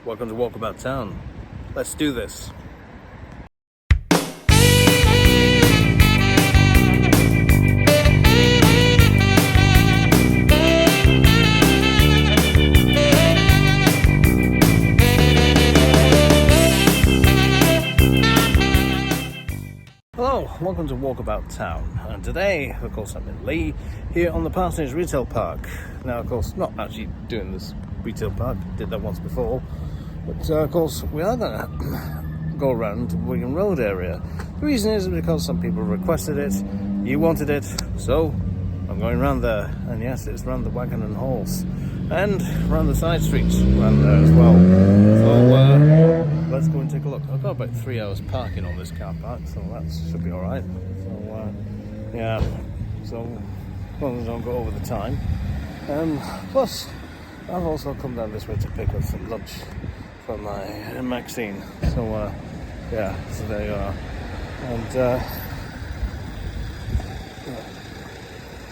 welcome to Walkabout Town. Let's do this. Hello, welcome to Walkabout Town, and today, of course, I'm in Leigh, here on the Parsonage Retail Park. Now, of course, not actually doing this retail park, did that once before, but of course, we are going to go around the Wigan Road area. The reason is because some people requested it, you wanted it, so I'm going around there, and yes, it's around the Wagon and Halls, and around the side streets around there as well. So, let's go and take a look. I've got about 3 hours parking on this car park, so that should be alright. So, yeah, so as long as I don't go over the time. Plus, I've also come down this way to pick up some lunch for my Maxine. So, yeah, so there you are. And,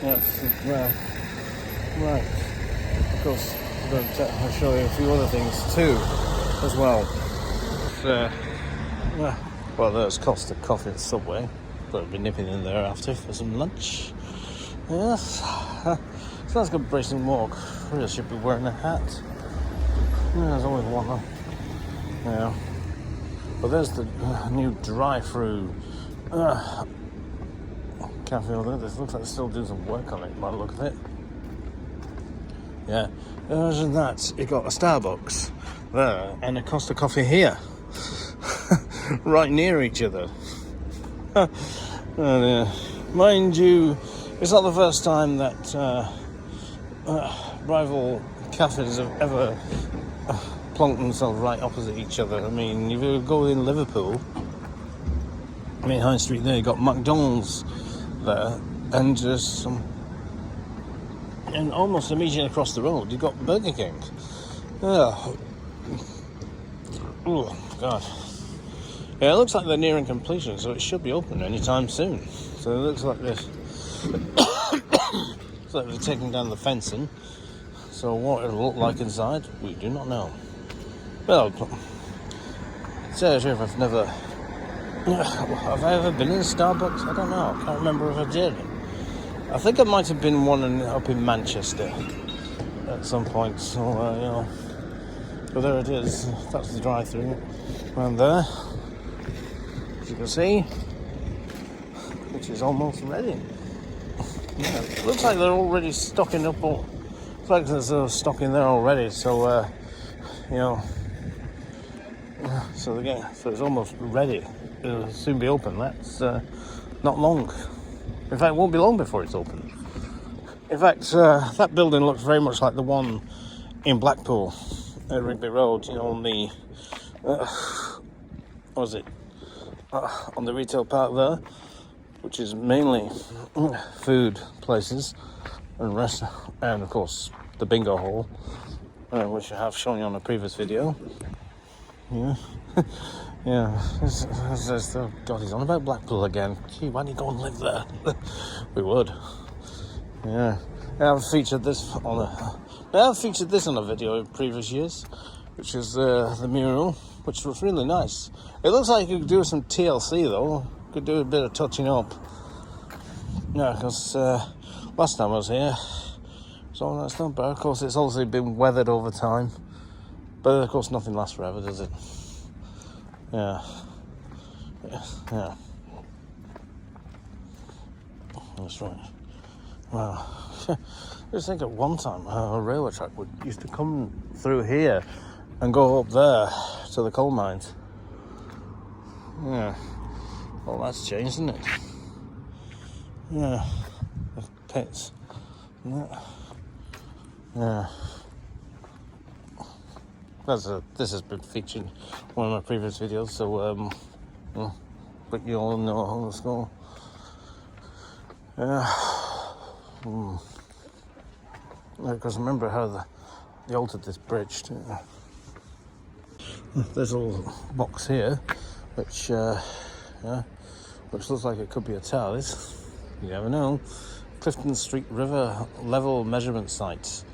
yes, well, right. Of course, I'm going to show you a few other things too, as well. Well, there's Costa Coffee at Subway, but I'll be nipping in there after for some lunch. Yes, so that's good bracing walk. Really should be wearing a hat. Yeah, there's always one on. Yeah, but there's the new drive-through cafe over there. This looks like they're still doing some work on it by the look of it. Yeah, other than that, you got a Starbucks there and a Costa Coffee here. Right near each other. And, mind you, it's not the first time that rival cafes have ever plonked themselves right opposite each other. I mean, if you go in Liverpool, I mean, High Street there, you got McDonald's there, and just some, and almost immediately across the road, you got Burger King. Oh, God. Yeah, it looks like they're nearing completion, so it should be open anytime soon. So it looks like this. Looks like they're taking down the fencing. So what it'll look like inside, we do not know. Well, seriously, if I've never... Have I ever been in Starbucks? I don't know. I can't remember if I did. I think I might have been one up in Manchester at some point. So, you know. But there it is. That's the drive-through around there. As you can see, which is almost ready. Yeah, it looks like they're already stocking up. Looks like there's stock in there already. So, you know, so it's almost ready. It'll soon be open. That's not long. In fact, it won't be long before it's open. In fact, that building looks very much like the one in Blackpool at Rigby Road. You know, on the what was it? On the retail park there, which is mainly food places and restaurant, and of course the bingo hall, which I have shown you on a previous video. Yeah, yeah. Oh God, he's on about Blackpool again. Gee, why don't you go and live there? We would. Yeah, I've featured this on a video in previous years, which is the mural, which was really nice. It looks like you could do some TLC though. Could do a bit of touching up. Yeah, because last time I was here, so that's not bad. Of course, it's also been weathered over time, but of course, nothing lasts forever, does it? Yeah. Yeah. That's right. Wow. Just think at one time a railway track used to come through here and go up there to the coal mines. Yeah. Well, that's changed, isn't it? Yeah. The pits. Yeah. This has been featured in one of my previous videos, so but you all know how let's go. Yeah. Because remember how they altered this bridge too. There's a little box here, which looks like it could be a TARDIS. You never know. Clifton Street River level measurement sites.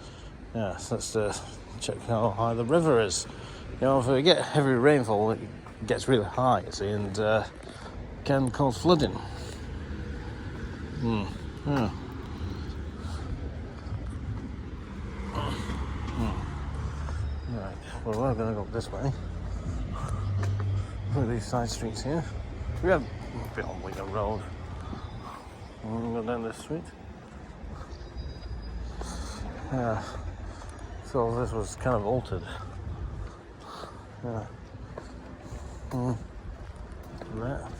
Yeah, so let's check how high the river is. You know, if we get heavy rainfall, it gets really high, you see, and can cause flooding. Yeah. Right, well, we're going to go this way. Look at these side streets here. We have a bit on Wigan Road. We'll go down this street. Yeah. So this was kind of altered. Yeah. And that.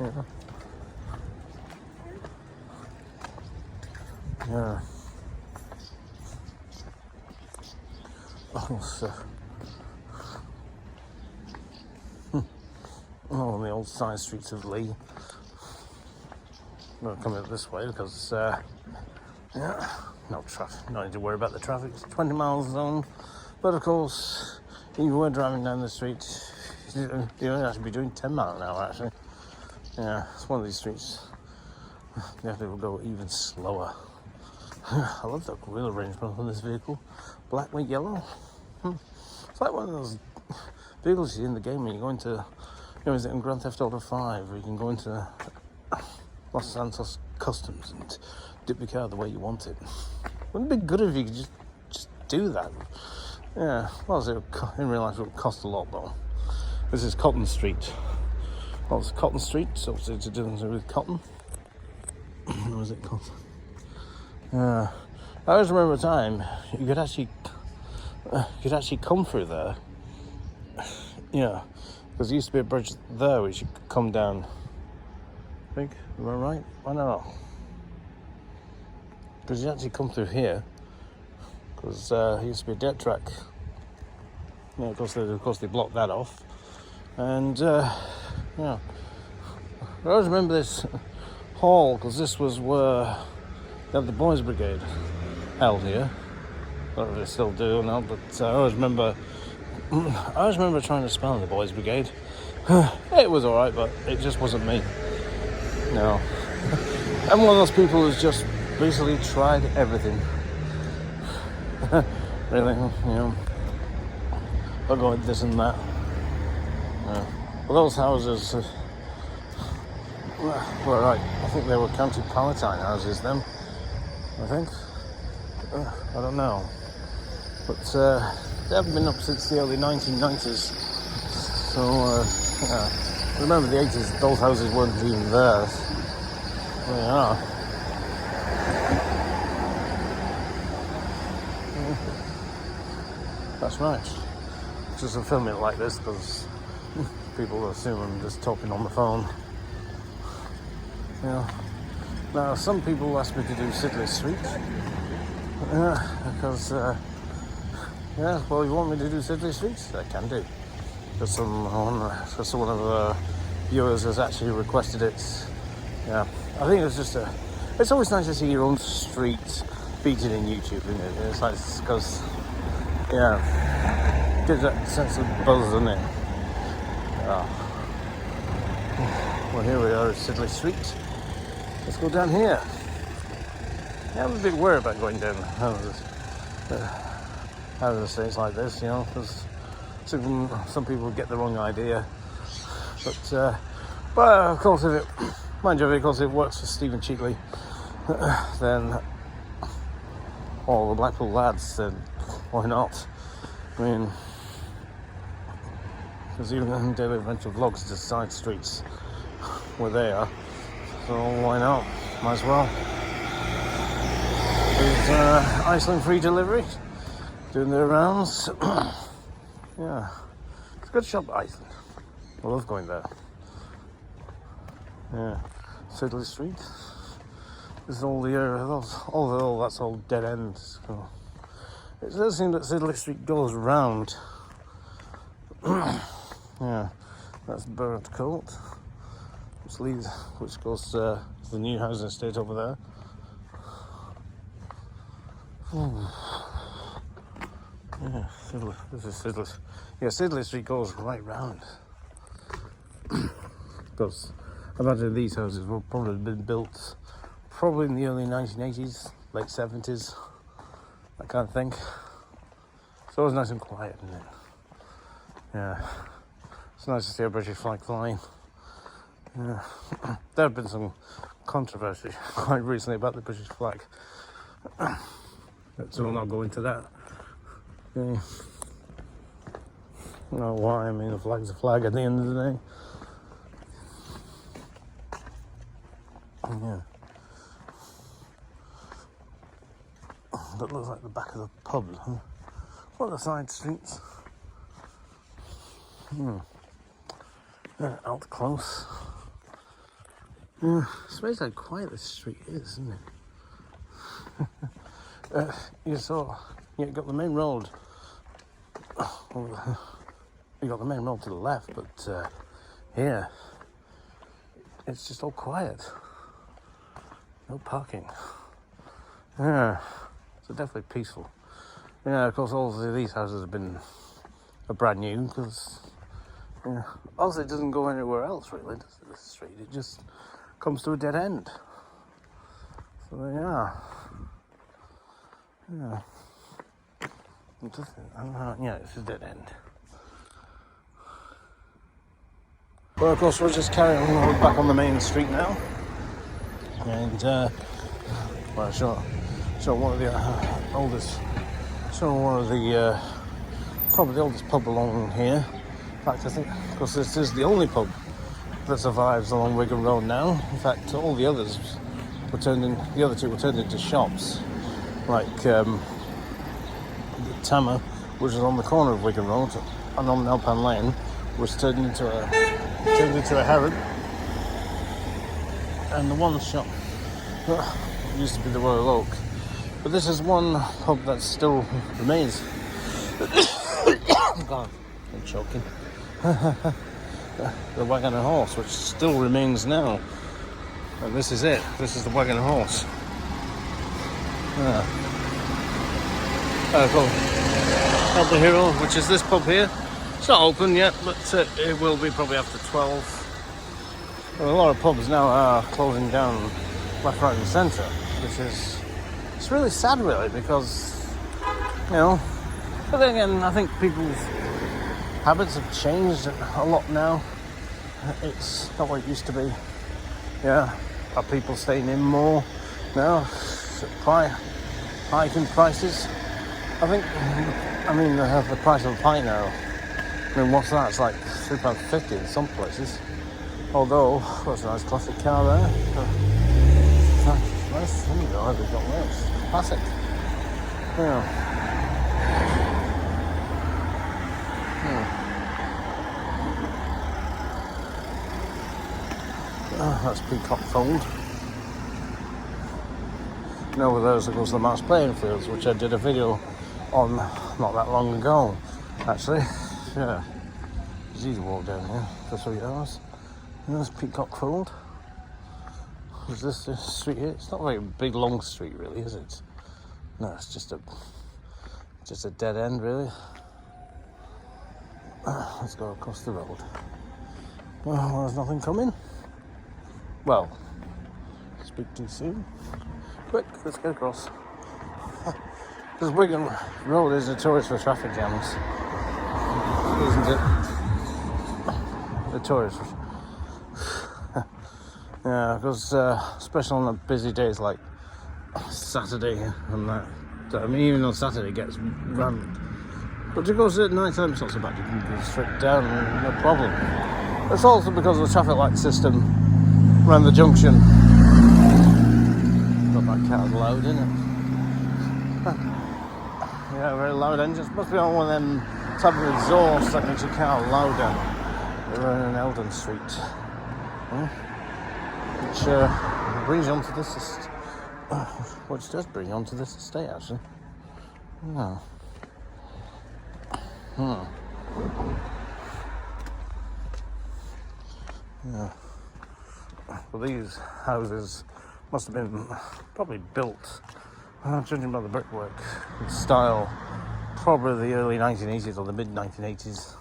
Yeah. Yeah. Oh, so. Oh, on the old side streets of Leigh. I'm not coming this way because, yeah, no traffic. No need to worry about the traffic. It's 20 miles zone. But of course, if you were driving down the street, you only have to be doing 10 miles an hour, actually. Yeah, it's one of these streets. You have to go even slower. I love the wheel arrangement on this vehicle. Black with yellow. It's like one of those vehicles you see in the game when you go into, you know, is it in Grand Theft Auto 5, where you can go into Los Santos Customs and dip your car the way you want it. Wouldn't it be good if you could just do that? Yeah, well, in real life it would cost a lot though. This is Cotton Street. Well, it's Cotton Street, so it's to do with cotton. What was it called? I always remember a time you could actually come through there. Yeah, because there used to be a bridge there which you could come down. I think, am I right? I don't know. Because you actually come through here. Because there used to be a dirt track. Yeah, of course they blocked that off. And yeah, I always remember this hall because this was where they had the Boys Brigade held here. I don't know if they still do or not, but I always remember trying to spell the Boys Brigade. It was alright, but it just wasn't me. No. I'm one of those people who's just basically tried everything. Really, you know. I'll go with this and that. Well, those houses were right. I think they were County Palatine houses then. I think. I don't know. But they haven't been up since the early 1990s. So, yeah. Remember the 80s, those houses weren't even there. They are. That's right. Just a film it like this because people assume I'm just talking on the phone. Yeah. Now, some people ask me to do Siddeley Street. Because, yeah, well, you want me to do Siddeley Street? I can do. Because someone of the viewers has actually requested it. Yeah, I think it's always nice to see your own street featured in YouTube, isn't it? It's like, because, yeah, gives that sense of buzz, doesn't it? Yeah. Well, here we are at Siddeley Street. Let's go down here. Yeah, I'm a bit worried about going down houses like this, you know, because some people get the wrong idea. But of course, if it works for Stephen Cheekley, then all the Blackpool lads said, why not? I mean, because even in Daily Adventure Vlogs, the side streets where they are, so why not? Might as well. There's Iceland free delivery, doing their rounds. Yeah, it's a good shop, Iceland. I love going there. Yeah, Siddeley Street. This is all the area. That's all dead end. So it does seem that Siddeley Street goes round. Yeah, that's Burnt Court, which goes to the new housing estate over there. Yeah, this is Siddeley. Yeah, Siddeley Street goes right round. Because I imagine these houses will probably have been built probably in the early 1980s, late 70s, that kind of thing. It's always nice and quiet, isn't it? Yeah, it's nice to see a British flag flying. Yeah. There have been some controversy quite recently about the British flag, so we'll not go into that. Yeah. You know why? I mean, a flag's a flag at the end of the day. Yeah. That looks like the back of the pub, huh? What are the side streets? Out close. Yeah, it's amazing how quiet this street is, isn't it? You've got the main road. You got the main road to the left, but here it's just all quiet. No parking. Yeah, so definitely peaceful. Yeah, of course, all of these houses are brand new because also it doesn't go anywhere else really, does it? This street, it just comes to a dead end. So yeah. It's a dead end. Well, of course, we're just carrying on back on the main street now, and show one of the probably the oldest pub along here. In fact, I think, of course, this is the only pub that survives along Wigan Road now. In fact, all the others the other two were turned into shops, like the Tammer, which is on the corner of Wigan Road, and on Elpan Lane, was turned into a Herod. And the one shop used to be the Royal Oak, but this is one pub that still remains. God, I'm choking. The Wagon and Horse, which still remains now, and this is it. This is the Wagon and Horse. Up the Hero, which is this pub here. It's not open yet, but it will be probably after 12. Well, a lot of pubs now are closing down left, right, and centre, which is really sad, really, because But then again, I think people's habits have changed a lot now. It's not what it used to be. Yeah, are people staying in more now? Hiking prices. They have the price of a pint now. I mean, what's that? It's like £3.50 in some places. Although, that's a nice classic car there. Nice. They've got this. Classic. Yeah. That's Peacock Fold. With those, of course, the Mars playing fields, which I did a video on not that long ago, actually. Yeah. It's easy to walk down here for 3 hours. And there's Peacock Fold. Is this the street here? It's not a very big, long street, really, is it? No, it's just a dead end, really. Let's go across the road. Well, there's nothing coming. Well, speak too soon. Quick, let's get across. Because Wigan Road is notorious for traffic jams, isn't it? Notorious. Yeah, because especially on the busy days like Saturday and that. I mean, even on Saturday it gets rammed. But of course at night time it's not so bad. You can go straight down, no problem. It's also because of the traffic light system around the junction. Got that car loud, isn't it? Yeah, very loud engines. Must be on one of them type of exhaust that makes your car louder. We're in Eldon Street, which brings you onto this which does bring you onto this estate, actually. Yeah. Yeah. Well, these houses must have been probably built, judging by the brickwork style, probably the early 1980s or the mid 1980s.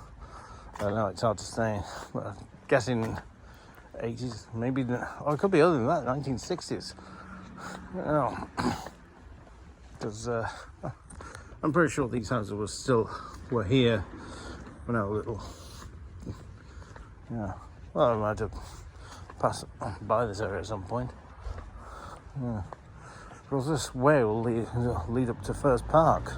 I don't know, it's hard to say, but I'm guessing 80s, maybe, or it could be earlier than that, 1960s. Because I'm pretty sure these houses were here when I was little. Yeah. Well, I might have pass by this area at some point. Yeah. Because this way will lead up to Firs Park.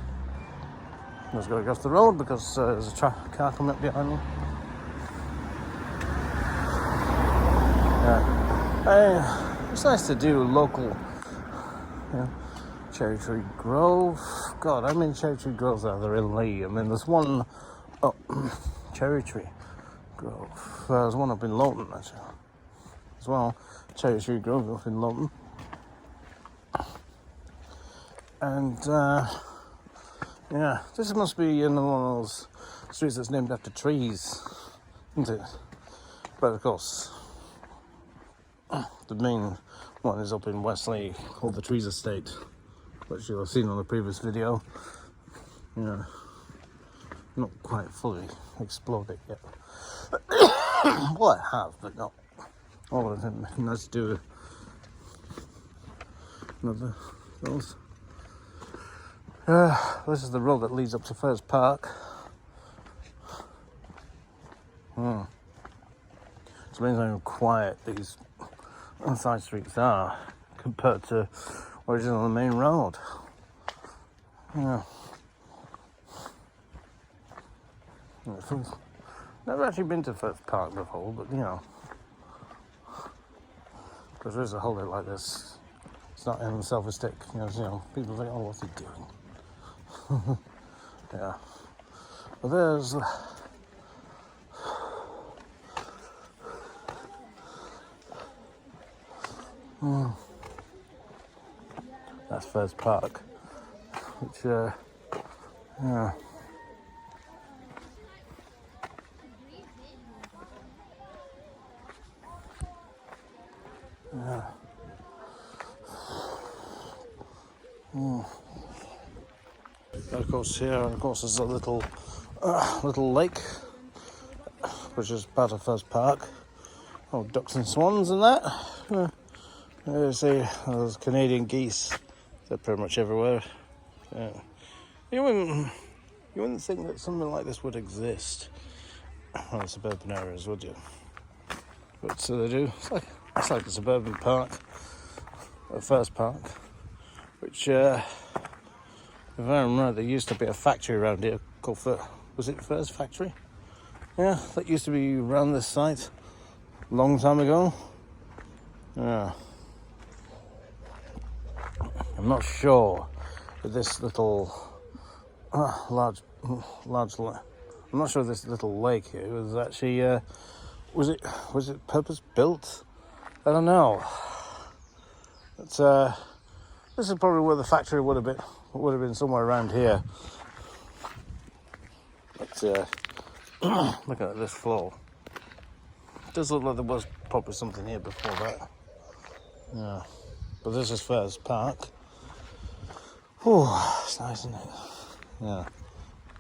I was going across the road because there's a car coming up behind me. Yeah. It's nice to do local. Yeah. Cherry Tree Grove. God, how many Cherry Tree Groves are there in Leigh? I mean, there's one Cherry Tree Grove. There's one up in Lowton, actually. As well, Cherry Tree Grove up in Lowton. And, yeah, this must be one of those streets that's named after trees, isn't it? But, of course, the main one is up in Westley, called the Trees Estate, which you'll have seen on the previous video. Yeah, not quite fully explored it yet. Well, I have, but not all of them. Let's do another those. This is the road that leads up to Firs Park. It's amazing how quiet these side streets are compared to what is on the main road. Yeah. Never actually been to Firs Park before, but you know, because there's a holiday like this, it's not in self-esteem. You know, people think, oh, what's he doing? Yeah. But there's that's Firs Park, which yeah. Yeah. Of course, here, of course, there's a little lake, which is part of Firs Park. Oh, ducks and swans and that. You see, there's Canadian geese. They're pretty much everywhere. Yeah. You wouldn't think that something like this would exist in suburban areas, would you? But so they do. It's like a suburban park, a Firs Park, which, if I remember, there used to be a factory around here called was it Firs Factory? Yeah, that used to be around this site a long time ago. Yeah. I'm not sure if this little large. I'm not sure if this little lake here was actually was it purpose built? I don't know. But this is probably where the factory would have been somewhere around here. But looking at this floor, it does look like there was probably something here before that. Yeah. But this is Firs Park. Oh, it's nice, isn't it? Yeah.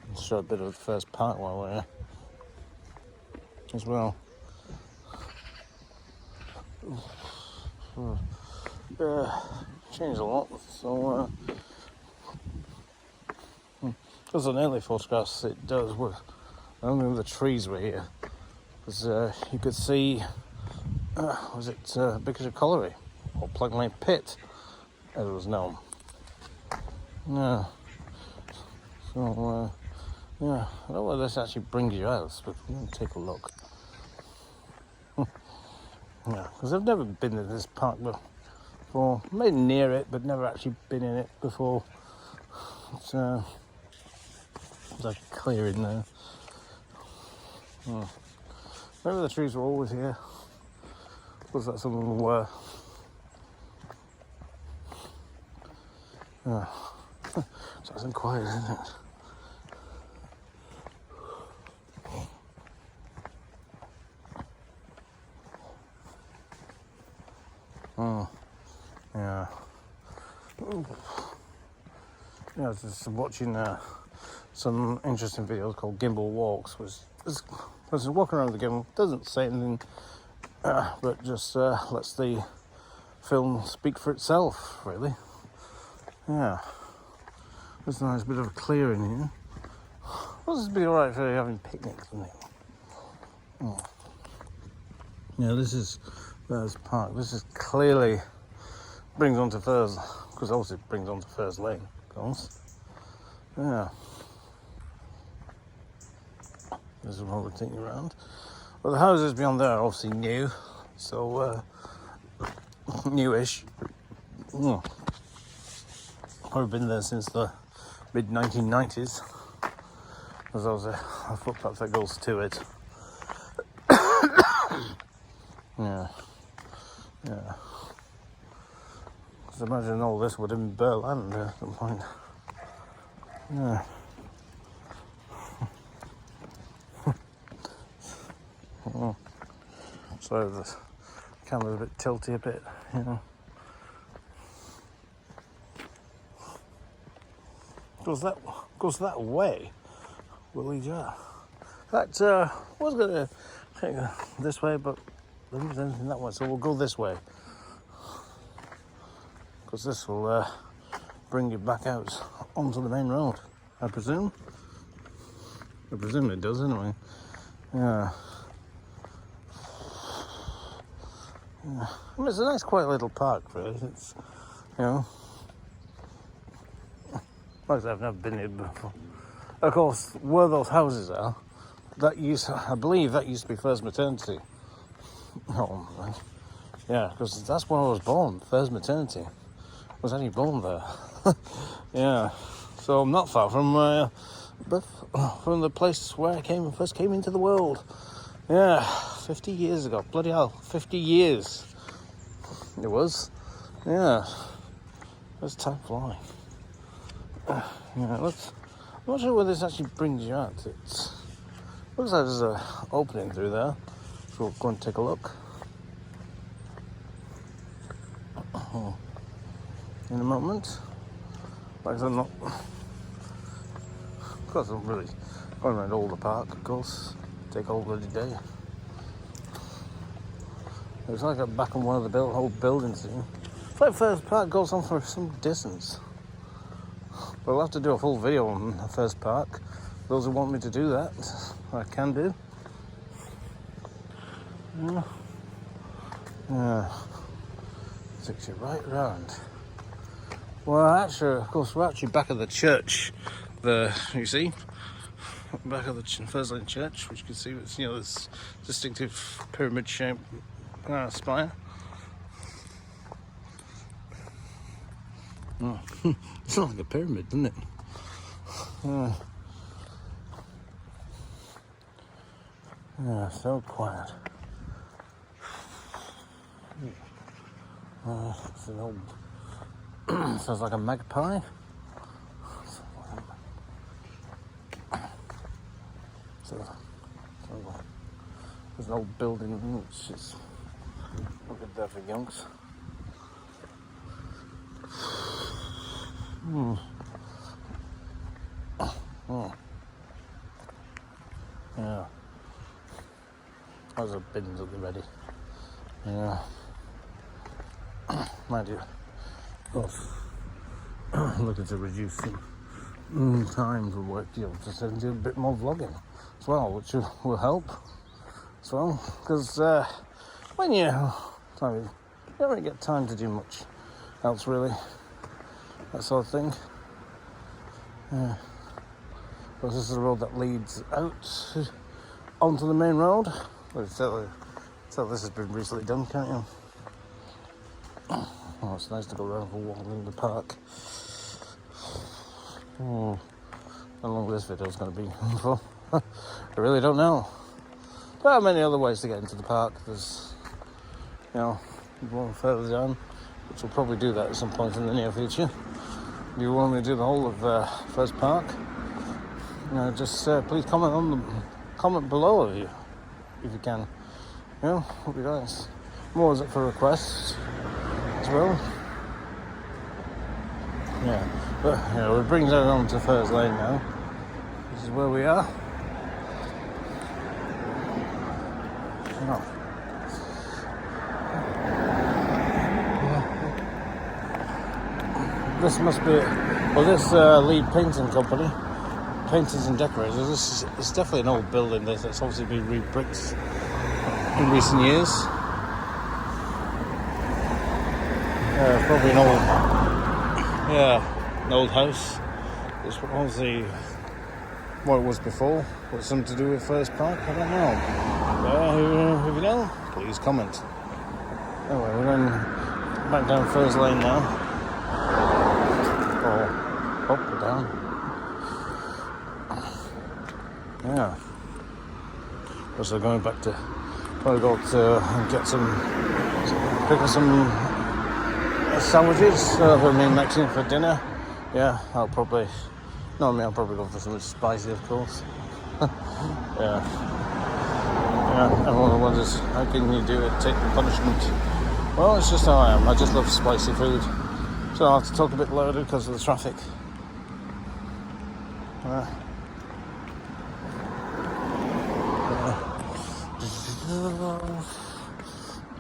Let's show a bit of Firs Park while we're here as well. Changed a lot. So, because on early photographs, it does. Only the trees were here, because you could see. Was it Bickershire Colliery or Plug Lane Pit, as it was known? Yeah. So, yeah, I don't know whether this actually brings you out, but we're going to take a look. Yeah, because I've never been in this park before. Made near it, but never actually been in it before. It's there's a clearing there. Maybe the trees were always here. Was that some of them were? Yeah. So it's quiet, isn't it? Yeah. Yeah, I was just watching some interesting videos called Gimbal Walks, which is walking around the gimbal, doesn't say anything, but just lets the film speak for itself, really. Yeah. There's a nice bit of a clearing here. Well, this would be alright for having picnics, wouldn't it? Oh. Yeah, this is Firs Park. This is clearly brings on to Firs, because obviously it brings on to Firs Lane, of course. Yeah. This is what we're taking around. Well, the houses beyond there are obviously new, so newish. I've been there since the mid-1990s. There's always a footpath that goes to it. Yeah. Just imagine all this would have been bare land at some point. Yeah. So the camera's a bit tilty a bit, you know. Goes that way, Willie Jar. In fact, I was going to take this way, but there isn't anything that way, so we'll go this way. Because this will bring you back out onto the main road, I presume. I presume it does, anyway. Yeah. I mean, it's a nice, quiet little park, really. It's, you know. Like I said, I've never been here before. Of course, where those houses are, I believe that used to be Firs Maternity. Oh, right. Yeah, because that's where I was born, Firs Maternity. I was actually born there. Yeah, so I'm not far from the place where I first came into the world. Yeah, 50 years ago. Bloody hell, 50 years. It was. Yeah. That's time flying. Yeah, I'm not sure where this actually brings you at. It looks like there's an opening through there. So we'll go and take a look. In a moment. Like I'm not. Of course, I'm really going around all the park, of course. Take all bloody day. It's like I'm back in one of the old buildings here. It's like Firs Park goes on for some distance. But I'll have to do a full video on the Firs Park. Those who want me to do that, I can do. Yeah. Takes you right round. Well, actually, of course, we're actually back at the church. You see, back at the Firs Lane Church, which you can see, it's, you know, this distinctive pyramid-shaped spire. Oh. It's not like a pyramid, isn't it? Yeah, so quiet. It's an old. Sounds like a magpie. There's an old building which is looking there for yonks. Yeah. Those are bins at the ready. Yeah. Mind you, of course, looking to reduce some time for work, you know, just to do a bit more vlogging as well, which will help as well, because when you don't really get time to do much else, really, that sort of thing. Yeah. This is the road that leads out onto the main road. So this has been recently done, can't you? Oh, it's nice to go around for a walk in the park. How long this video is going to be for? I really don't know. There are many other ways to get into the park. There's, you know, one further down, which we'll probably do that at some point in the near future. If you want me to do the whole of Firs Park, you know, just please comment below if you can. You know, would be nice. More is it for requests as well. Yeah, but you know, it brings it on to Firs Lane now. This is where we are. Oh. This must be, well, this Leigh painting company painters and decorators. It's definitely an old building. It's obviously been re-bricked in recent years. Probably an old house. It's obviously what it was before. What's something to do with Firs Park? I don't know. If you know, please comment. Anyway, we're going back down Firs Lane now. Or up or down. Yeah. Also going back to probably go to get pick up some sandwiches for me and Maxine for dinner. Yeah, I'll probably go for something spicy, of course. Yeah, everyone wonders, how can you do it, take the punishment? Well, it's just how I am. I just love spicy food. So I'll have to talk a bit louder because of the traffic.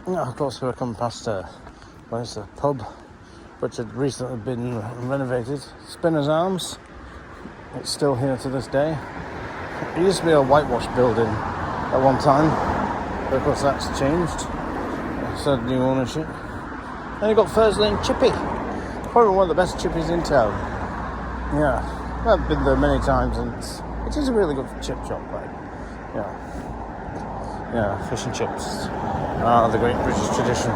Of course, we're coming past a pub which had recently been renovated. Spinner's Arms. It's still here to this day. It used to be a whitewashed building at one time, but of course that's changed. It's had new ownership. Then you got Firs Lane Chippy. Probably one of the best chippies in town. Yeah, I've been there many times, and it is a really good chip shop. Like, yeah, fish and chips. The great British tradition.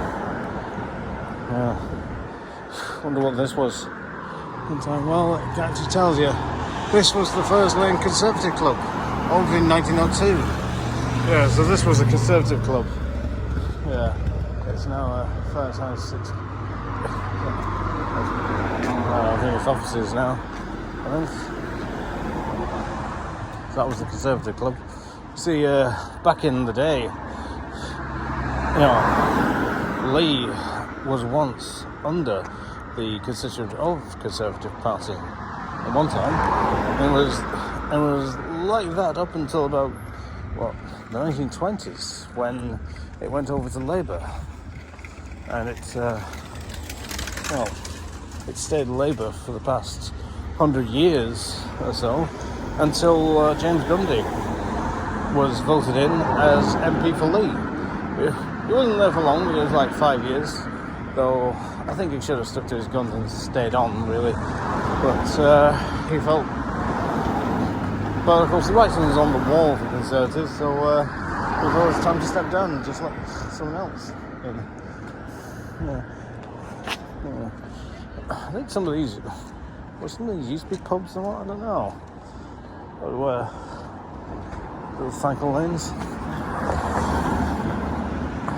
Yeah. Wonder what this was. Well, it actually tells you. This was the Firs Lane Conservative Club, opened in 1902. Yeah, so this was a Conservative club. Yeah, it's now Firs House 6. I think it's offices now. I think so that was the Conservative club. See, back in the day, Leigh was once under the constituent of Conservative Party at one time. It was like that up until about the 1920s, when it went over to Labour, and it stayed Labour for the past 100 years or so, until James Gundy was voted in as MP for Leigh. He wasn't there for long. It was like 5 years, though I think he should have stuck to his guns and stayed on, really. But he felt, well, of course, the writing was on the wall for Conservatives, so it was always time to step down and just let someone else in. Yeah. I think some of these used to be pubs or what, I don't know. But little cycle lanes.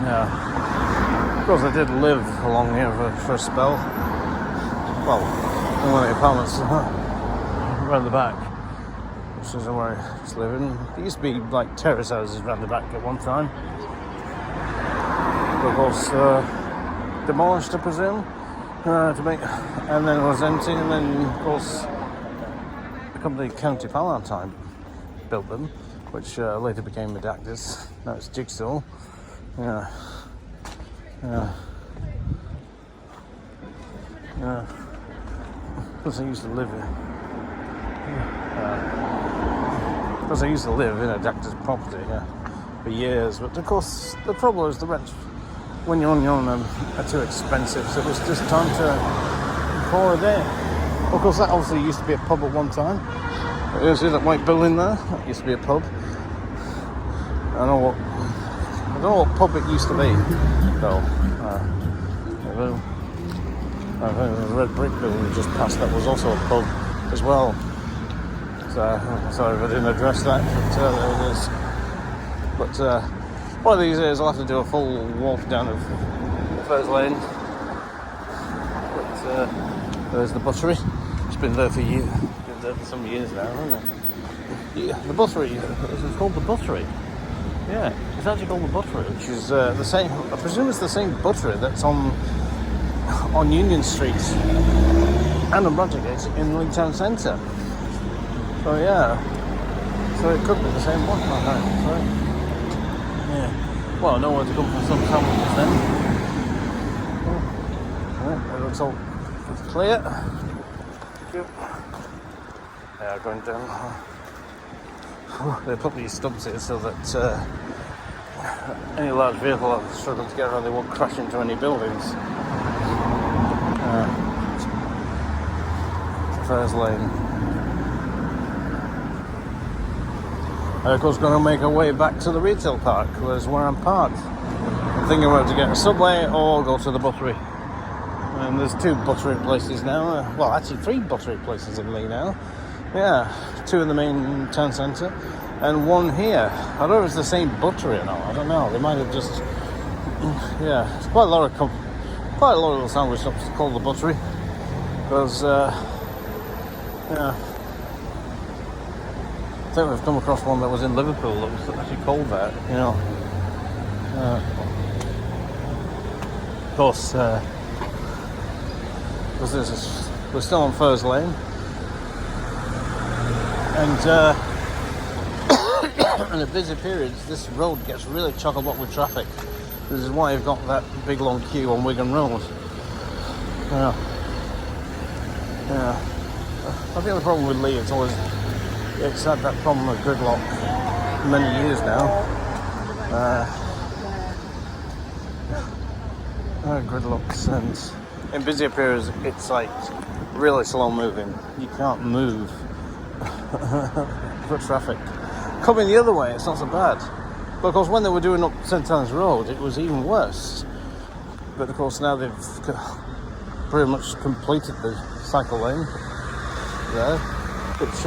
Yeah. Of course, I did live along here for a spell. Well, in one of the apartments around the back, which is where I was living. There used to be like terrace houses around the back at one time. But of course, demolished, I presume, and then it was empty, and then of course the company County Palatine built them, which later became Medactus. Now it's Jigsaw. Yeah. Plus I used to live here. Because I used to live in a doctor's property for years, but of course the problem is the rent when you're on your own are too expensive, so it was just time to call it a day. Of course, that obviously used to be a pub at one time. You see that white building there? That used to be a pub. I don't know what pub it used to be, though. I think the red brick building just past that was also a pub as well. So, sorry if I didn't address that, but there it is. But one of these days I'll have to do a full walk down of Firs Lane. But there's the buttery. It's been there for years. Been there for some years now, hasn't it? Yeah, the buttery. It's called the buttery. Yeah, it's actually called the buttery, which is the same. I presume it's the same buttery that's on Union Street and on Brontegate in Leigh Town Centre. So yeah, so it could be the same one. Right. Yeah. Well, I know where to come for some sandwiches then. It looks all clear. going down. They put these stubs here so that any large vehicle that struggling to get around, they won't crash into any buildings. Firs Lane. And of course, going to make our way back to the retail park, where's where I'm parked. I'm thinking whether to get a subway or go to the buttery. And there's 2 buttery places now. Well, actually 3 buttery places in Leigh now. Yeah, 2 in the main town centre and 1 here. I don't know if it's the same buttery or not. I don't know. They might have just. Yeah, it's quite a lot of little sandwich shops called the buttery because. Yeah. I think we've come across one that was in Liverpool that was actually called that, you know. Of course, we're still on Firs Lane, and in the busy periods, this road gets really chock-a-block with traffic. This is why you've got that big long queue on Wigan Road. Yeah. I think the problem with Leigh, it's had that problem of gridlock many years now. Gridlocks, and in busier periods it's like really slow moving. You can't move for traffic. Coming the other way, it's not so bad. But of course, when they were doing up St Anne's Road, it was even worse. But of course, now they've pretty much completed the cycle lane there. Which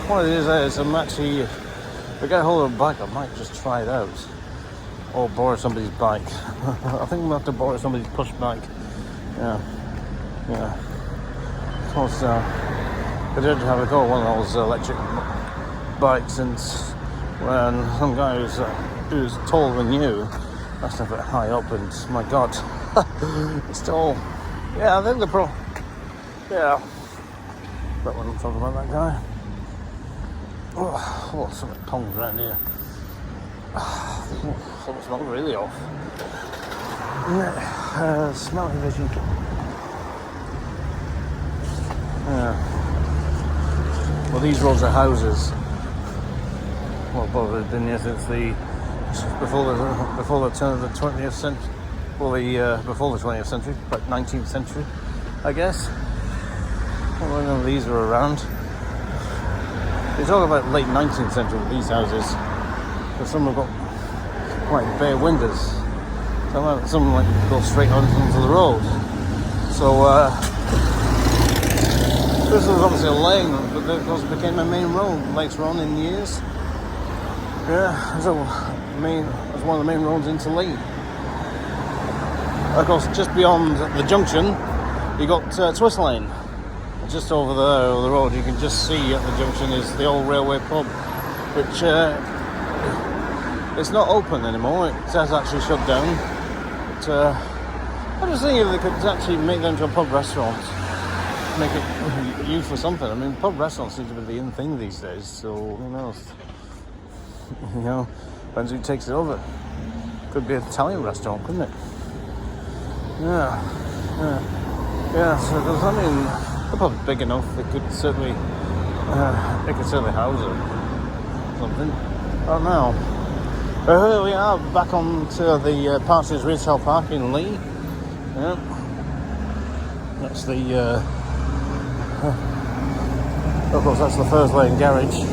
one of these days, I'm actually, if I get hold of a bike, I might just try it out. Or borrow somebody's bike. I think I'm going to have to borrow somebody's push bike. Yeah. Of course, I did have a go one of those electric bikes, and when some guy who's taller than you, that's a bit high up, and my God, it's tall. Yeah, I think the yeah. That one I'm talking about, that guy. Oh, something pongs around here. Something's not really off. Smelly vision. Yeah. Well, these roads are houses. Well, probably been here since before the turn of the 20th century. Well, before the 20th century, like 19th century, I guess. Well, none of these are around. They talk about late 19th century with these houses, but some have got quite bare windows. Some like go straight onto the road. So this was obviously a lane, but of course it became a main road later on in years. Yeah, so it's one of the main roads into Leigh. Of course, just beyond the junction, you got Twist Lane. Just over there, over the road, you can just see at the junction is the old railway pub, which it's not open anymore. It has actually shut down. But I just think if they could actually make them into a pub restaurant, make it used for something. I mean, pub restaurants seem to be the in thing these days. So who knows? You know, depends who takes it over. Could be an Italian restaurant, couldn't it? Yeah. So there's, I mean, the pub's big enough. It could certainly house it. Something. I don't know. Here we are back on to the Parsons Retail Park in Leigh. Yeah. That's the. Of course, that's the Firs Lane garage.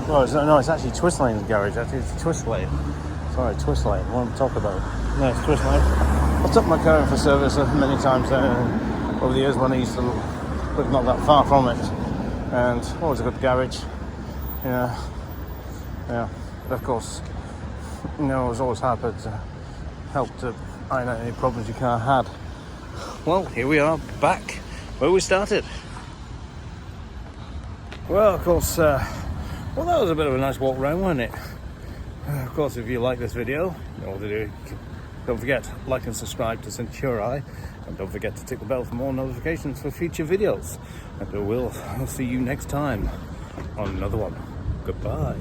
It's actually Twist Lane's garage. Actually, it's Twist Lane. Sorry, Twist Lane. What I'm talking about? No, it's Twist Lane. I took my car in for service many times over the years when I used to live not that far from it, and always a good garage. Yeah. Of course, it was always happy to help to iron out any problems your car had. Well, here we are back where we started. Well, of course, that was a bit of a nice walk around, wasn't it? Of course, if you like this video, you know what to do. Don't forget, like and subscribe to Centuri, and don't forget to tick the bell for more notifications for future videos. And I'll see you next time on another one. Goodbye.